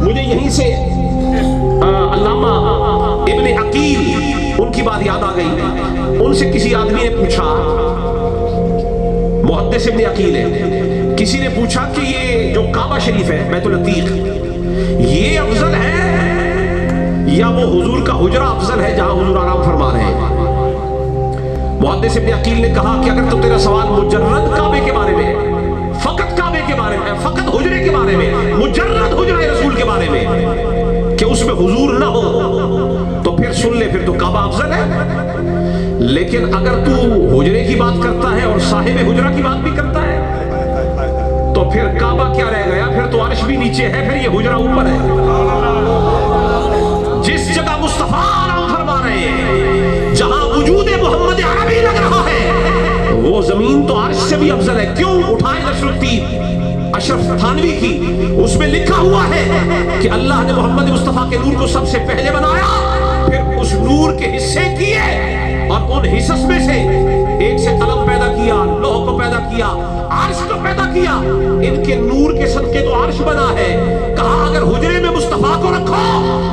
مجھے یہیں سے علامہ ابن عقیل ان کی بات یاد آ گئی. ان سے کسی آدمی نے پوچھا, محدث ابن عقیل ہے, کسی نے پوچھا کہ یہ جو کعبہ شریف ہے بیت العتیق, یہ افضل ہے یا وہ حضور کا حجرہ افضل ہے جہاں حضور آرام فرما رہے ہیں؟ محدث ابن عقیل نے کہا کہ اگر تو تیرا سوال مجرد کعبے کے بارے میں ہے, فقط کعبے کے بارے میں, فقط حجرے کے بارے میں, مجرد حجرہ رسول کے بارے میں کہ اس میں حضور نہ ہو, تو پھر سن لے, پھر تو کعبہ افضل ہے. لیکن اگر تو حجرے کی بات کرتا ہے اور صاحب حجرہ کی بات بھی کرتا ہے تو پھر کعبہ کیا رہ گیا, پھر تو عرش بھی نیچے ہے, پھر یہ حجرہ اوپر ہے. جس جگہ مصطفیٰ آرام فرما رہے ہیں, جہاں وجود محمد عربی لگ رہا ہے, وہ زمین تو عرش سے بھی افضل ہے. کیوں؟ اٹھائے نشر الدین اشرف تھانوی کی, اس میں لکھا ہوا ہے کہ اللہ نے محمد مصطفیٰ کے نور کو سب سے پہلے بنایا, پھر اس نور کے حصے کیے اور ان حصص میں سے ایک سے قلم پیدا کیا, لوح کو پیدا کیا, عرش کو پیدا کیا. ان کے نور کے صدقے تو عرش بنا ہے. کہا اگر حجرے میں مصطفیٰ کو رکھو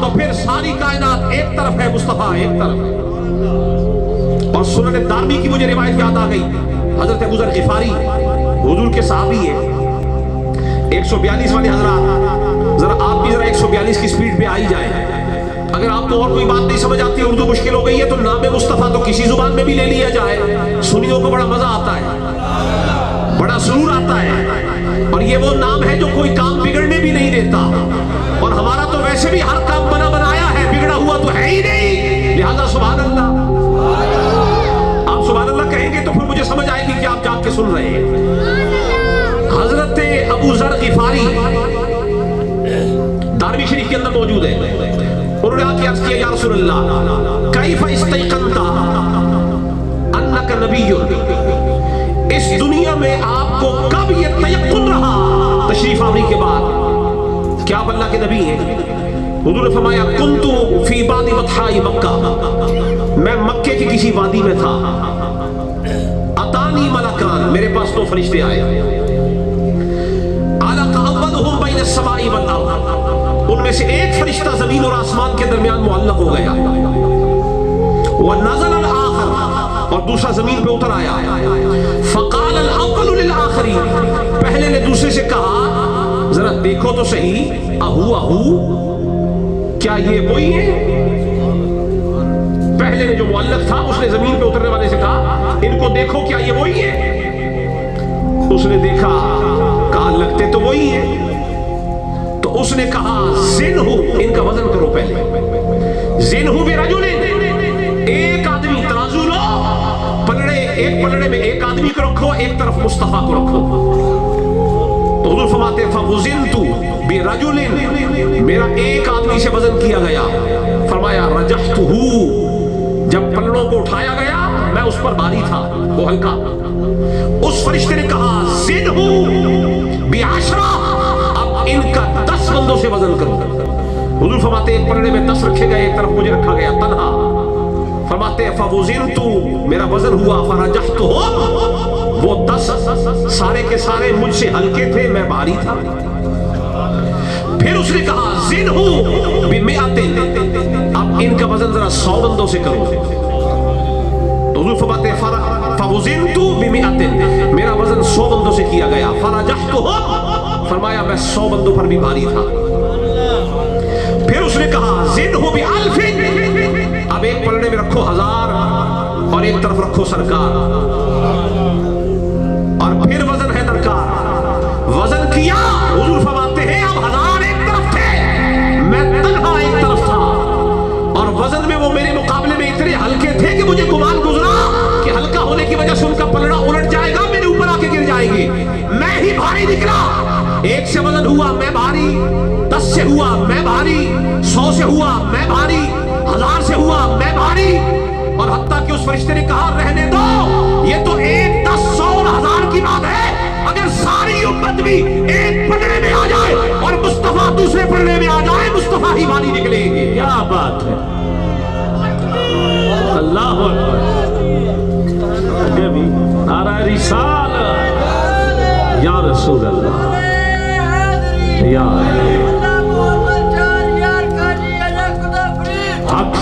تو پھر ساری کائنات ایک طرف ہے, مصطفیٰ ایک طرف ہے. اور سنن دارمی کی مجھے روایت یاد آ گئی, حضرت ابو ذر غفاری حضور کے صحابی ہے. 142 والے حضرات ذرا آپ بھی ذرا 142 کی سپیڈ پہ آئی جائیں. اگر آپ کو اور کوئی بات نہیں سمجھ آتی, اردو مشکل ہو گئی ہے, تو نام مصطفیٰ تو کسی زبان میں بھی لے لیا جائے, سنیوں کو بڑا مزہ آتا ہے, بڑا سرور آتا ہے. اور یہ وہ نام ہے جو کوئی کام بگڑنے بھی نہیں دیتا, اور ہمارا تو ویسے بھی ہر کام بنا بنایا ہے, بگڑا ہوا تو ہے ہی نہیں. لہذا سبحان اللہ, آپ سبحان اللہ کہیں گے تو پھر مجھے سمجھ آئے گی کہ آپ جاگ کے سن رہے ہیں. حضرت ابو ذر غفاری دارمی شریف کے اندر موجود ہے. انہوں نے آ کے عرض کیا, یا رسول اللہ کیف استیقنت انک نبی, اس دنیا میں آپ کو کب یہ تیقن رہا تشریف آوری کے بعد کہ آپ اللہ کے نبی ہیں؟ حضور نے فرمایا کنت فی وادی بطحاء مکہ, میں مکے کی کسی وادی میں تھا. اتانی ملکان, میرے پاس دو فرشتے آئے. علق اولہم بین السماء والارض, ان میں سے ایک فرشتہ زمین اور آسمان کے درمیان معلق ہو گیا. ونزل الاخر, اور دوسرا زمین پہ اتر آیا. فقال الاول للآخر, پہلے نے دوسرے سے کہا ذرا دیکھو تو صحیح, اہو اہو, کیا یہ وہی ہے؟ پہلے نے جو معلق تھا اس نے زمین پہ اترنے والے سے کہا ان کو دیکھو کیا یہ وہی ہے؟ اس نے دیکھا, کہا لگتے تو وہی ہے. تو اس نے کہا زنہو, ان کا وزن کرو پہلے, زنہو برجل, ایک آدمی ترازو لو, پلڑے, ایک پلڑے میں ایک آدمی کو رکھو, ایک طرف مصطفیٰ کو رکھو. تو حضور فرماتے فوزنت برجل, میرا ایک آدمی سے وزن کیا گیا. فرمایا رجحتہ, جب پلڑوں کو اٹھایا گیا میں اس پر بھاری تھا, وہ ہلکا. اس فرشتے نے کہا زنہو بعشرہ, اب ان کا 10 بندوں سے وزن کرو. حضور فرماتے ایک پلڑے میں 10 رکھے گئے, ایک طرف مجھے رکھا گیا تنہا. فرماتے فوزنت, میرا وزن ہوا, فرجحتہ, وہ 10 سارے کے سارے مجھ سے ہلکے تھے, میں بھاری تھا. پھر اس نے کہا زنہو بمئۃ, اب ان کا وزن ذرا 100 بندوں سے کرو. تو حضور فرماتے فوزنت بمئۃ, میرا وزن 100 بندوں سے کیا گیا. فرجحتہ, فرمایا میں 100 بندوں پر بھی بھاری تھا. پھر اس نے کہا زنہو بألف, اب ایک پلڑے میں رکھو 1000 اور ایک طرف رکھو سرکار. اور پھر وزن ہے درکار, وزن کیا. حضور فرماتے ہیں اب 1000 ایک طرف تھے, میں تنہا ایک طرف تھا, اور وزن میں وہ میرے مقابلے میں اتنے ہلکے تھے کہ مجھے گمان گزرا کہ ہلکا ہونے کی وجہ سے ان کا پلڑا الٹ جائے گا, میرے اوپر آ کے گر جائیں گے. میں ہی بھاری نکلا. ایک سے وزن ہوا میں بھاری, 10 سے ہوا میں بھاری, 100 سے ہوا میں بھاری, 1000 سے ہوا میں بھاری. اور حتیٰ کہ اس فرشتے نے کہا رہنے دو, یہ تو 1, 10, 100 اور 1000 کی بات ہے. اگر ساری امت بھی ایک پلڑے میں آ جائے اور مصطفیٰ دوسرے پلڑے میں آ جائے, مصطفیٰ ہی بھاری نکلیں گے. کیا بات ہے, اللہ نعرہ رسالت, یا رسول اللہ, یا